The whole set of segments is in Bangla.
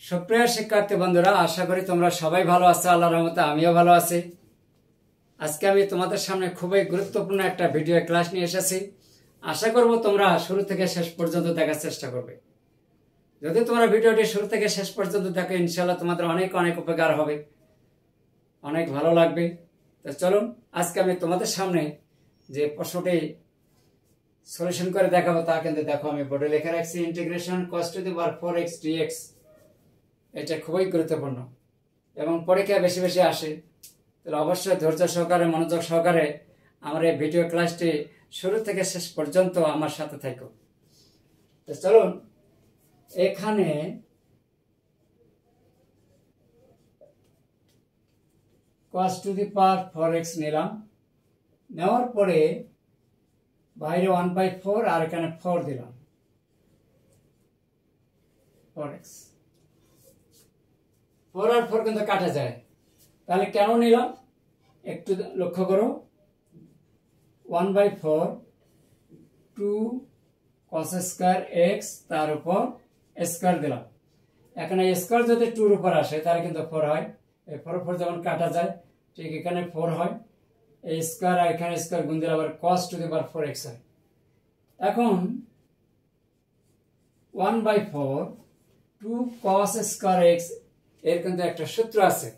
সুপ্রিয় শিক্ষার্থী বন্ধুরা, আশা করি তোমরা সবাই ভালো আছো। আল্লাহর রহমতে আমিও ভালো আছি। আজকে আমি তোমাদের সামনে খুবই গুরুত্বপূর্ণ একটা ভিডিও ক্লাস নিয়ে এসেছি। আশা করব তোমরা শুরু থেকে শেষ পর্যন্ত দেখার চেষ্টা করবে। যদি তোমরা ভিডিওটি শুরু থেকে শেষ পর্যন্ত দেখো, ইনশাআল্লাহ তোমাদের অনেক অনেক উপকার হবে, অনেক ভালো লাগবে। তো চলুন, আজকে আমি তোমাদের সামনে যে প্রশ্নটি সলিউশন করে দেখাবো তা কিন্তু দেখো, আমি বোর্ডে লিখে রাখছি integration cos to the power 4x dx। এটা খুবই গুরুত্বপূর্ণ এবং পরীক্ষায় বেশি বেশি আসে। তাহলে অবশ্যই ধৈর্য সহকারে, মনোযোগ সহকারে আমার এই ভিডিও ক্লাসটি শুরু থেকে শেষ পর্যন্ত আমার সাথে থাকো। তো চলুন, এখানে cos to the power 4x নিলাম। নেওয়ার পরে বাইরে 1/4 আর এখানে 4 দিলাম, 4x। 4 আর 4 কিন্তু কাটা যায়, তাহলে কেন নিলাম একটু লক্ষ্য করো। 1/4 2 cos স্কয়ার x তার উপর স্কয়ার দিলাম। এখানে স্কয়ার যদি 2 এর উপর আসে তাহলে কিন্তু 4 হয়। এই 4 4 যেমন কাটা যায়, ঠিক এখানে 4 হয়। এই স্কয়ার আর এখানে স্কয়ার গুণ দিলে আবার cos to the power 4x হয়। এখন 1/4 2 cos স্কয়ার x এর কিন্তু একটা সূত্র আছে।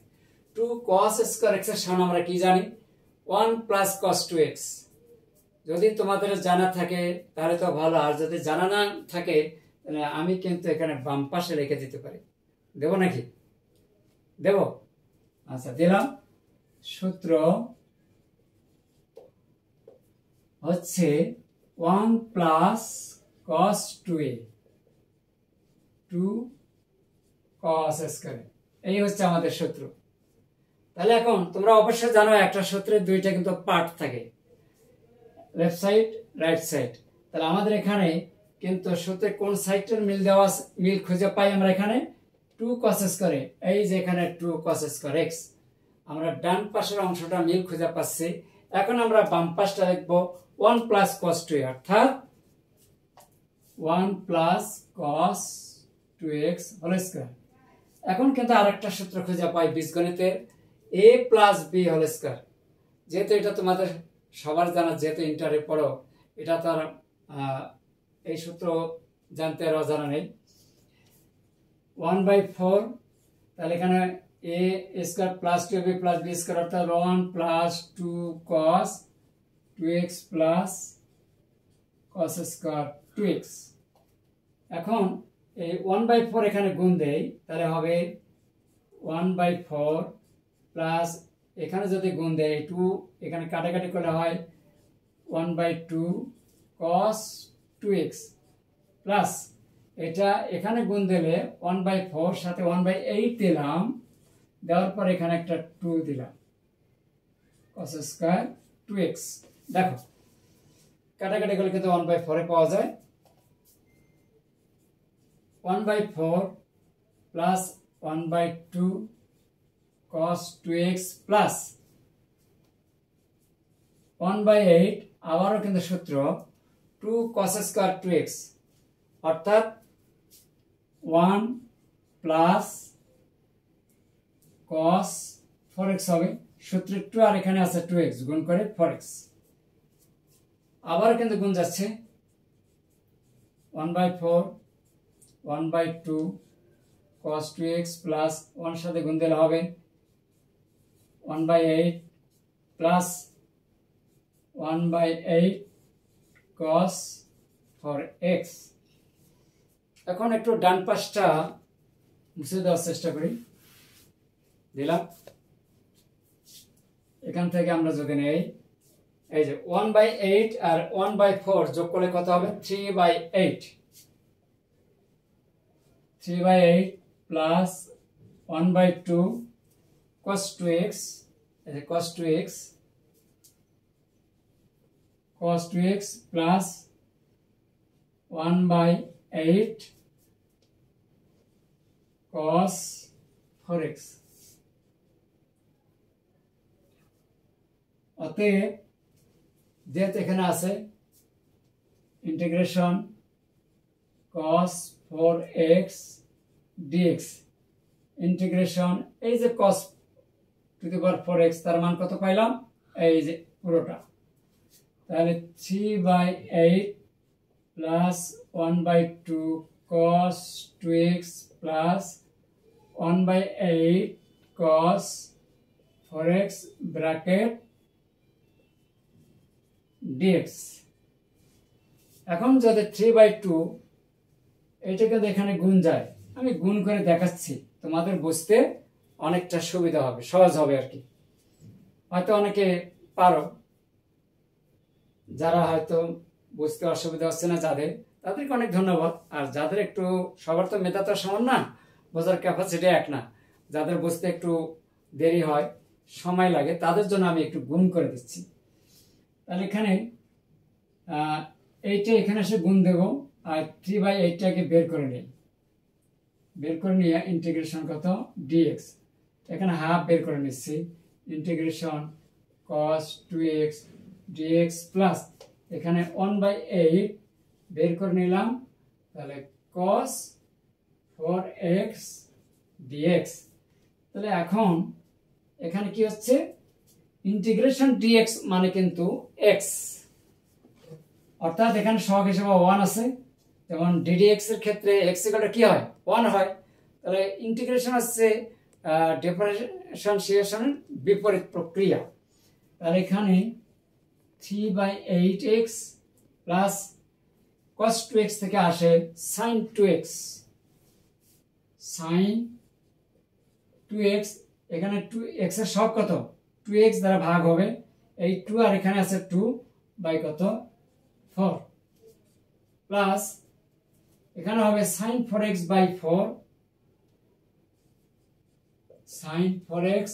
2 cos স্কয়ার x এর সমান আমরা কি জানি? 1 প্লাস cos 2x। যদি তোমাদের জানা থাকে তাহলে তো ভালো, আর যদি জানা না থাকে তাহলে আমি কিন্তু এখানে বাম পাশে রেখে দিতে পারি। দেব নাকি? দেব? আচ্ছা, দিলাম। সূত্র হচ্ছে 1 plus cos 2a 2 cos square. এই হচ্ছে আমাদের সূত্র। তাহলে এখন তোমরা অবশ্যই জানো একটা সূত্রের দুইটা কিন্তু পার্ট থাকে, লেফট সাইড রাইট সাইড। তাহলে আমাদের এখানে কিন্তু সূত্রে কোন সাইডটার মিল দেওয়া মিল খুঁজে পাই আমরা এখানে 2 cos স্কয়ার। এই যে এখানে 2 cos স্কয়ার x, আমরা ডান পাশের অংশটা মিল খুঁজে পাচ্ছি। এখন আমরা বাম পাশটা লিখবো 1 প্লাস cos 2a, অর্থাৎ 1 plus cos 2x whole square. এখন কিন্তু আরেকটা সূত্র খুঁজে পাই বীজগণিতের, a plus b whole square. যেহেতু এটা তোমাদের সবার জানা, যেহেতু ইন্টারে পড়ো, এটা তো আর এই সূত্র জানতে আর অজানা নেই। 1/4, তাহলে এখানে a square plus 2b plus b square, অর্থাৎ 1 plus 2 cos 2x plus cos square 2x। এখন এই 1/4 এখানে গুণ দেই, তাহলে হবে 1/4 প্লাস এখানে যদি গুণ দেই 2, এখানে কাটাকাটি করলে হয় 1/2 cos 2x প্লাস এটা এখানে গুণ দিলে 1/4 সাথে 1/8 দিলাম, দেওয়ার পর এখানে একটা 2 দিলাম, cos স্কয়ার 2x। দেখো কাটাকাটি করলে কিন্তু 1/4 পাওয়া যায়। 1/4 প্লাস 1/2 cos 2x প্লাস 1/8, আবারও কিন্তু সূত্র 2 cos স্কয়ার 2x, অর্থাৎ 1 প্লাস cos 4x হবে। সূত্র 2 আর এখানে আছে 2x, গুণ করে 4x। আবার কিন্তু গুণ যাচ্ছে 1/4 1/2 cos 2x প্লাস 1 সাথে গুণ দিলে হবে 1/8 প্লাস 1/8 cos 4x। এখন একটু ডান পাশটা মুছে দেওয়ার চেষ্টা করি। দিলাম। এখান থেকে আমরা যদি নেই, এই যে 1/8 আর 1/4 যোগ করলে কত হবে? 3/8। 3/8 প্লাস 1/2 cos 2x, এই যে cos 2x plus 1/8 cos 4x। অতএব যেহেতু এখানে আছে integration cos 4x dx, integration এই যে cos to the power 4x তার মান কত পাইলাম এই যে পুরোটা তাহলে 3/8 plus 1/2 cos 2x plus 1/8 cos 4x bracket dx। এখন যদি 3/2 এটাকে এখানে গুণ যায়, আমি গুণ করে দেখাচ্ছি, তোমাদের বুঝতে অনেকটা সুবিধা হবে, সহজ হবে আর কি। হয়তো অনেকে পারো, যারা হয়তো বুঝতে অসুবিধা হচ্ছে না যাদের, তাদেরকে অনেক ধন্যবাদ। আর যাদের একটু, সবার তো মেধা তো সমান না, বোঝার ক্যাপাসিটি এক না, যাদের বুঝতে একটু দেরি হয়, সময় লাগে, তাদের জন্য আমি একটু গুণ করে দিচ্ছি। তাহলে এখানে এইটা এখানে এসে গুণ দেব, আর 3/8টাকে বের করে নিই, বের করে নিয়ে ইন্টিগ্রেশন কত dx, এখানে হাফ বের করে নিচ্ছি, integration cos 2x dx plus এখানে 1/8 বের করে নিলাম, তাহলে cos 4x dx। তাহলে এখন এখানে কি হচ্ছে, ইন্টিগ্রেশন dx মানে কিন্তু x, অর্থাৎ এখানে সহগ হিসেবে 1 আছে, যেমন ddx এর ক্ষেত্রে x ইকুয়াল কি হয় 1 হয়। তাহলে ইন্টিগ্রেশন হচ্ছে ডিফারেন্সিয়েশনের বিপরীত প্রক্রিয়া। তাহলে এখানে 3/8x প্লাস cos 2x থেকে আসে sin 2x, sin 2x, এখানে 2x এর সহগ কত 2x দ্বারা ভাগ হবে, এই 2 আর এখানে আছে 2 বাই কত 4 প্লাস এখানে হবে sin 4x by 4, sin 4x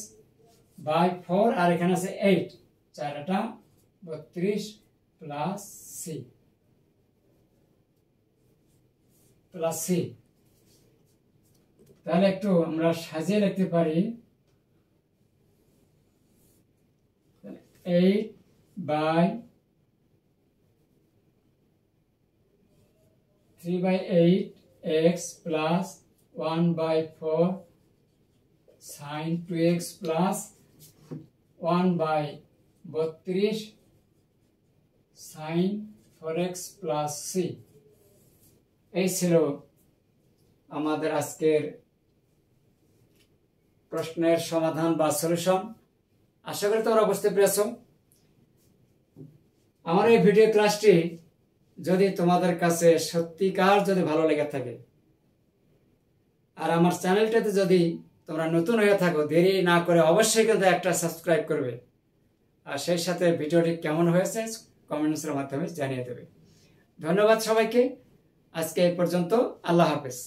by 4 আর এখানে আছে 8, 4টা 32 প্লাস c প্লাস c। তাহলে একটু আমরা সাজিয়ে লিখতে পারি 8/3/8x plus 1/4 sin 2x plus 1/32 sin 4x plus c। এই ছিল আমাদের আজকের প্রশ্নের সমাধান বা সলিউশন। আশা করি তোমরা বুঝতে পেরেছ। আমার এই ভিডিও ক্লাসটি যদি তোমাদের কাছে সত্যিকার যদি ভালো লেগে থাকে, আর আমার চ্যানেলটাতে যদি তোমরা নতুন হয়ে থাকো, দেরি না করে অবশ্যই কিন্তু একটা সাবস্ক্রাইব করবে, আর সেই সাথে ভিডিওটি কেমন হয়েছে কমেন্টসের মাধ্যমে জানিয়ে দেবে। ধন্যবাদ সবাইকে। আজকে এই পর্যন্ত। আল্লাহ হাফেজ।